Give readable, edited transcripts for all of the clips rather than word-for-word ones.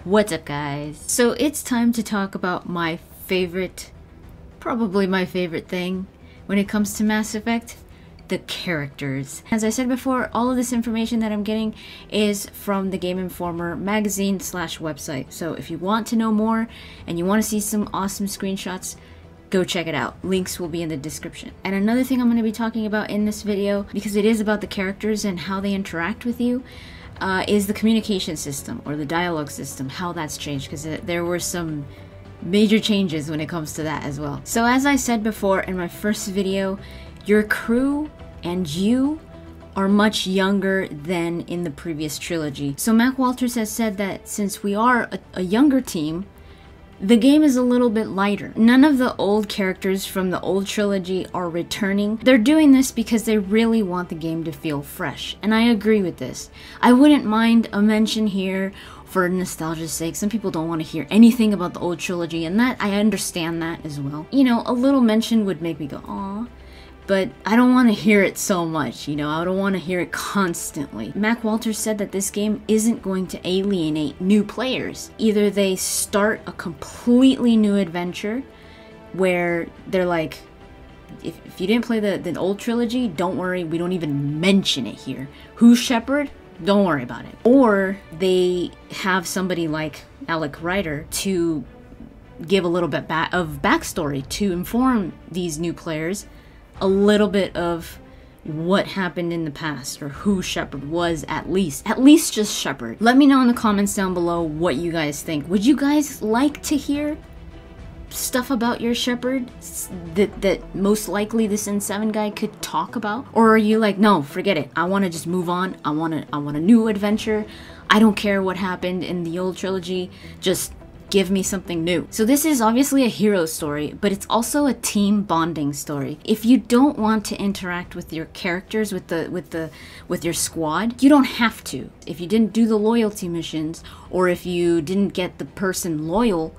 What's up, guys? So it's time to talk about my favorite, probably my favorite thing when it comes to Mass Effect, the characters. As I said before, all of this information that I'm getting is from the GameInformer magazine / website. So if you want to know more and you want to see some awesome screenshots, go check it out. Links will be in the description. And another thing I'm going to be talking about in this video, because it is about the characters and how they interact with you, is the communication system or the dialogue system, how that's changed, because there were some major changes when it comes to that as well. So as I said before in my first video, your crew and you are much younger than in the previous trilogy. So Mac Walters has said that since we are a younger team, the game is a little bit lighter. None of the old characters from the old trilogy are returning. They're doing this because they really want the game to feel fresh, and I agree with this. I wouldn't mind a mention here for nostalgia's sake. Some people don't want to hear anything about the old trilogy, and that I understand that as well. You know, a little mention would make me go, aww. But I don't want to hear it so much, you know, I don't want to hear it constantly. Mac Walters said that this game isn't going to alienate new players. Either they start a completely new adventure where they're like, if you didn't play the old trilogy, don't worry, we don't even mention it here. Who's Shepard? Don't worry about it. Or they have somebody like Alec Ryder to give a little bit of backstory to inform these new players a little bit of what happened in the past, or who Shepard was, at least just Shepard. Let me know in the comments down below what you guys think. Would you guys like to hear stuff about your Shepard that most likely this N7 guy could talk about? Or are you like, no, forget it, I want to just move on, I want a new adventure, I don't care what happened in the old trilogy, just give me something new. So this is obviously a hero story, but it's also a team bonding story. If you don't want to interact with your characters, with your squad, you don't have to. If you didn't do the loyalty missions, or if you didn't get the person loyal,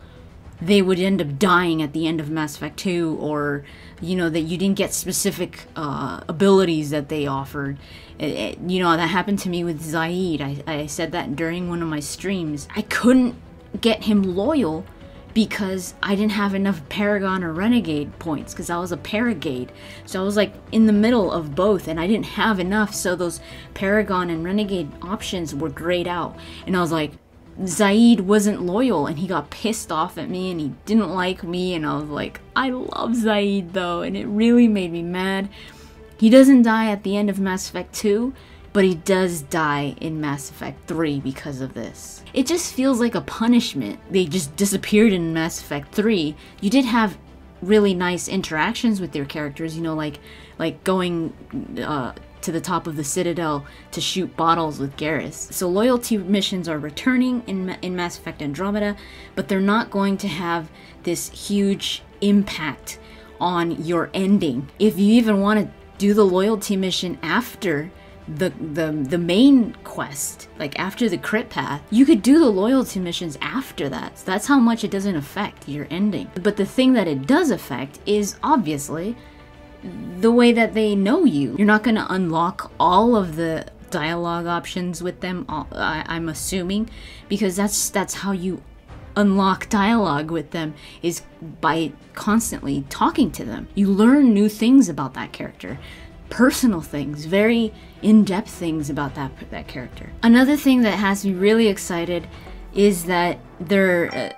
they would end up dying at the end of Mass Effect 2, or you know, that you didn't get specific abilities that they offered. You know, that happened to me with Zaid. I said that during one of my streams. I couldn't get him loyal because I didn't have enough Paragon or Renegade points, because I was a Paragade. So I was like in the middle of both and I didn't have enough, so those Paragon and Renegade options were grayed out. And I was like, Zaid wasn't loyal and he got pissed off at me and he didn't like me, and I was like, I love Zaid though, and it really made me mad. He doesn't die at the end of Mass Effect 2, but he does die in Mass Effect 3 because of this. It just feels like a punishment. They just disappeared in Mass Effect 3. You did have really nice interactions with your characters, you know, like going to the top of the Citadel to shoot bottles with Garrus. So loyalty missions are returning in Mass Effect Andromeda, but they're not going to have this huge impact on your ending. If you even want to do the loyalty mission after the main quest, like after the crit path, you could do the loyalty missions after that. So that's how much it doesn't affect your ending. But the thing that it does affect is obviously the way that they know you. You're not going to unlock all of the dialogue options with them, I'm assuming, because that's how you unlock dialogue with them, is by constantly talking to them. You learn new things about that character. Personal things, very in-depth things about that character. Another thing that has me really excited is that they're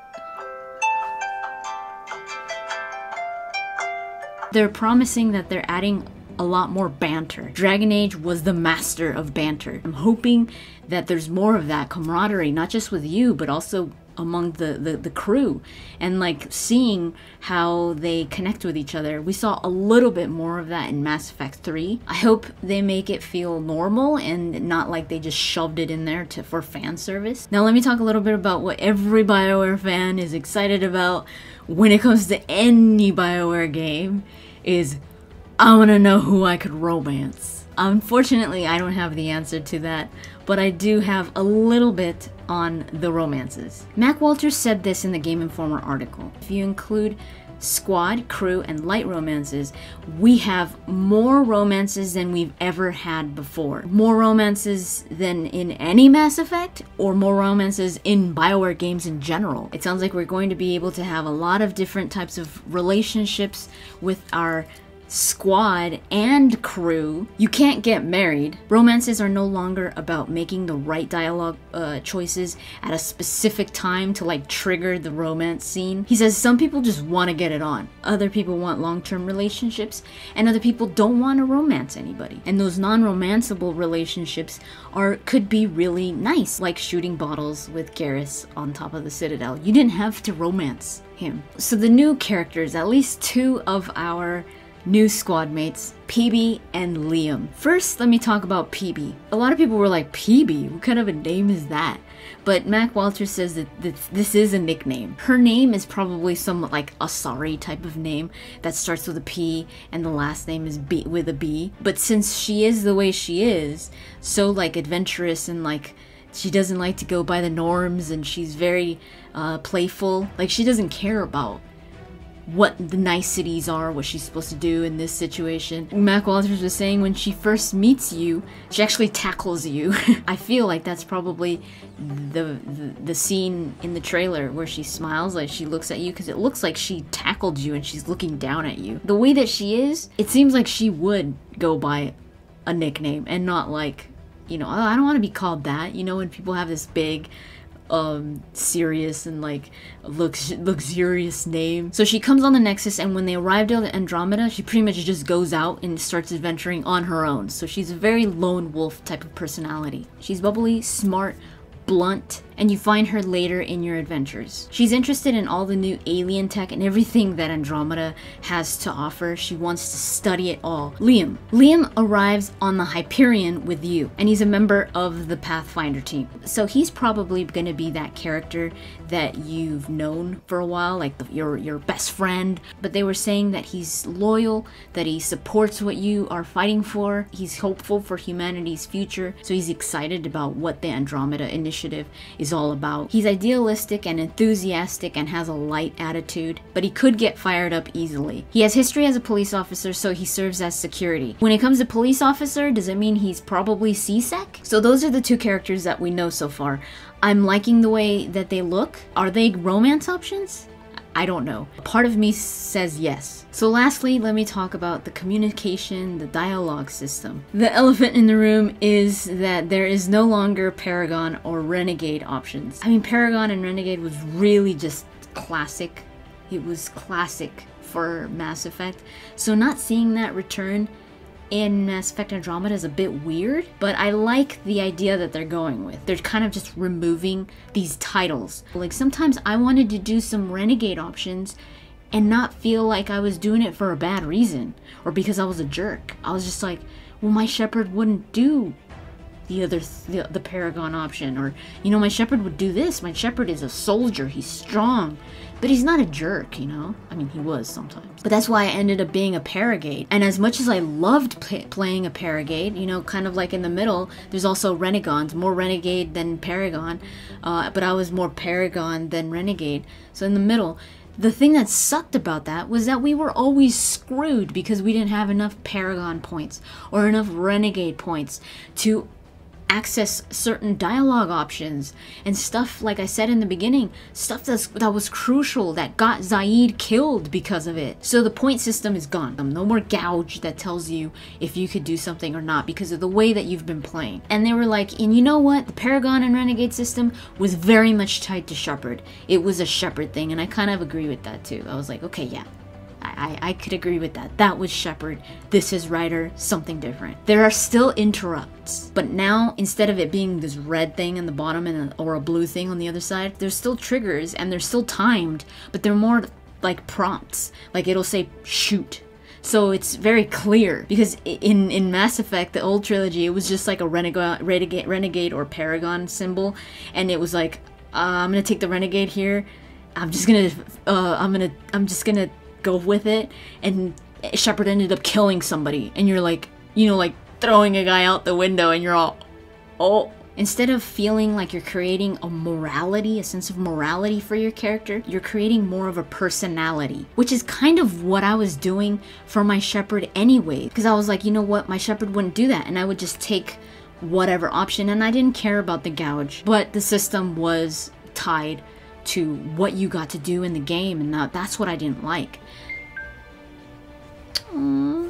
promising that they're adding a lot more banter. Dragon Age was the master of banter. I'm hoping that there's more of that camaraderie, not just with you, but also among the crew, and like seeing how they connect with each other. We saw a little bit more of that in Mass Effect 3. I hope they make it feel normal and not like they just shoved it in there for fan service. Now let me talk a little bit about what every BioWare fan is excited about when it comes to any BioWare game, is I want to know who I could romance. Unfortunately, I don't have the answer to that, but I do have a little bit on the romances. Mac Walters said this in the GameInformer article. If you include squad, crew, and light romances, we have more romances than we've ever had before. More romances than in any Mass Effect, or more romances in BioWare games in general. It sounds like we're going to be able to have a lot of different types of relationships with our squad and crew. You can't get married. Romances are no longer about making the right dialogue choices at a specific time to like trigger the romance scene. He says some people just want to get it on. Other people want long-term relationships, and other people don't want to romance anybody. And those non-romanceable relationships could be really nice, like shooting bottles with Garrus on top of the Citadel. You didn't have to romance him. So the new characters, at least 2 of our new squad mates, PB and Liam. First, let me talk about PB. A lot of people were like, PB? What kind of a name is that? But Mac Walters says that this is a nickname. Her name is probably somewhat like Asari type of name that starts with a P and the last name is B with a B. But since she is the way she is, so like adventurous and like she doesn't like to go by the norms and she's very playful, like she doesn't care about what the niceties are, what she's supposed to do in this situation. Mac Walters was saying when she first meets you, she actually tackles you. I feel like that's probably the scene in the trailer where she smiles, like she looks at you, because it looks like she tackled you and she's looking down at you. The way that she is, it seems like she would go by a nickname and not like, you know, I don't want to be called that, you know, when people have this big serious and like luxurious name. So she comes on the Nexus, and when they arrived at Andromeda, she pretty much just goes out and starts adventuring on her own. So she's a very lone wolf type of personality. She's bubbly, smart, blunt, and you find her later in your adventures. She's interested in all the new alien tech and everything that Andromeda has to offer. She wants to study it all. Liam arrives on the Hyperion with you, and he's a member of the Pathfinder team. So he's probably going to be that character that you've known for a while, like your best friend. But they were saying that he's loyal, that he supports what you are fighting for. He's hopeful for humanity's future, so he's excited about what the Andromeda initiative is all about. He's idealistic and enthusiastic and has a light attitude, but he could get fired up easily. He has history as a police officer, so he serves as security. When it comes to police officer, does it mean he's probably CSEC? So those are the 2 characters that we know so far. I'm liking the way that they look. Are they romance options? I don't know. Part of me says yes. So lastly, let me talk about the communication, the dialogue system. The elephant in the room is that there is no longer Paragon or Renegade options. I mean, Paragon and Renegade was really just classic. It was classic for Mass Effect. So not seeing that return in Mass Effect Andromeda is a bit weird, but I like the idea that they're going with. They're kind of just removing these titles. Like sometimes I wanted to do some Renegade options and not feel like I was doing it for a bad reason or because I was a jerk. I was just like, well, my Shepard wouldn't do the Paragon option, or you know, my Shepard would do this. My Shepard is a soldier, he's strong, but he's not a jerk, you know? I mean, he was sometimes. But that's why I ended up being a Paragade. And as much as I loved playing a Paragade, you know, kind of like in the middle, there's also Renegons, more Renegade than Paragon, but I was more Paragon than Renegade. So in the middle, the thing that sucked about that was that we were always screwed because we didn't have enough Paragon points or enough Renegade points to access certain dialogue options and stuff, like I said in the beginning, stuff that was crucial, that got Zaid killed because of it. So the point system is gone. No more gouge that tells you if you could do something or not because of the way that you've been playing. And they were like, and you know what? The Paragon and Renegade system was very much tied to Shepard. It was a Shepard thing, and I kind of agree with that too. I was like, okay, yeah, I could agree with that. That was Shepard. This is Ryder. Something different. There are still interrupts, but now instead of it being this red thing in the bottom or a blue thing on the other side, there's still triggers and they're still timed, but they're more like prompts. Like it'll say shoot. So it's very clear, because in Mass Effect, the old trilogy, it was just like a renegade or Paragon symbol, and it was like, I'm gonna take the Renegade here. I'm just gonna go with it, and Shepard ended up killing somebody, and you're like, you know, like throwing a guy out the window, and you're all, oh, Instead of feeling like you're creating a morality, a sense of morality for your character, you're creating more of a personality, which is kind of what I was doing for my shepherd anyway. Because I was like, you know what, my shepherd wouldn't do that, and I would just take whatever option, and I didn't care about the gouge. But the system was tied to what you got to do in the game, and that's what I didn't like. Aww.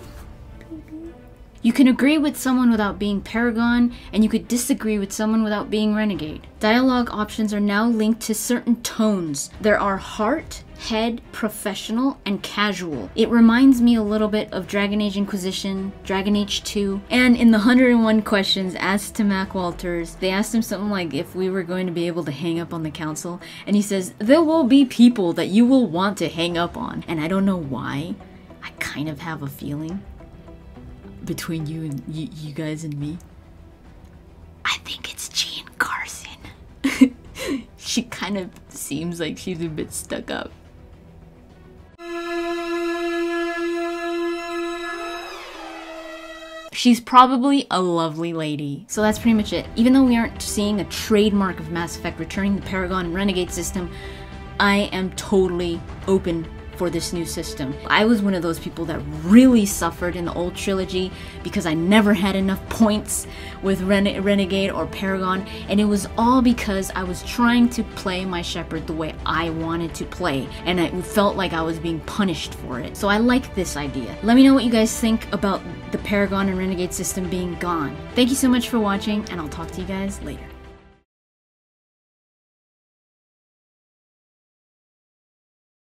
You can agree with someone without being Paragon, and you could disagree with someone without being Renegade. Dialogue options are now linked to certain tones. There are heart, head, professional, and casual. It reminds me a little bit of Dragon Age Inquisition, Dragon Age 2, and in the 101 questions asked to Mac Walters, they asked him something like if we were going to be able to hang up on the council, and he says, there will be people that you will want to hang up on. And I don't know why, I kind of have a feeling between you and you guys and me. I think it's Jean Carson. She kind of seems like she's a bit stuck up. She's probably a lovely lady. So that's pretty much it. Even though we aren't seeing a trademark of Mass Effect returning the Paragon and Renegade system, I am totally open for this new system. I was one of those people that really suffered in the old trilogy because I never had enough points with Renegade or Paragon, and it was all because I was trying to play my shepherd the way I wanted to play, and I felt like I was being punished for it. So I like this idea. Let me know what you guys think about the Paragon and Renegade system being gone. Thank you so much for watching, and I'll talk to you guys later.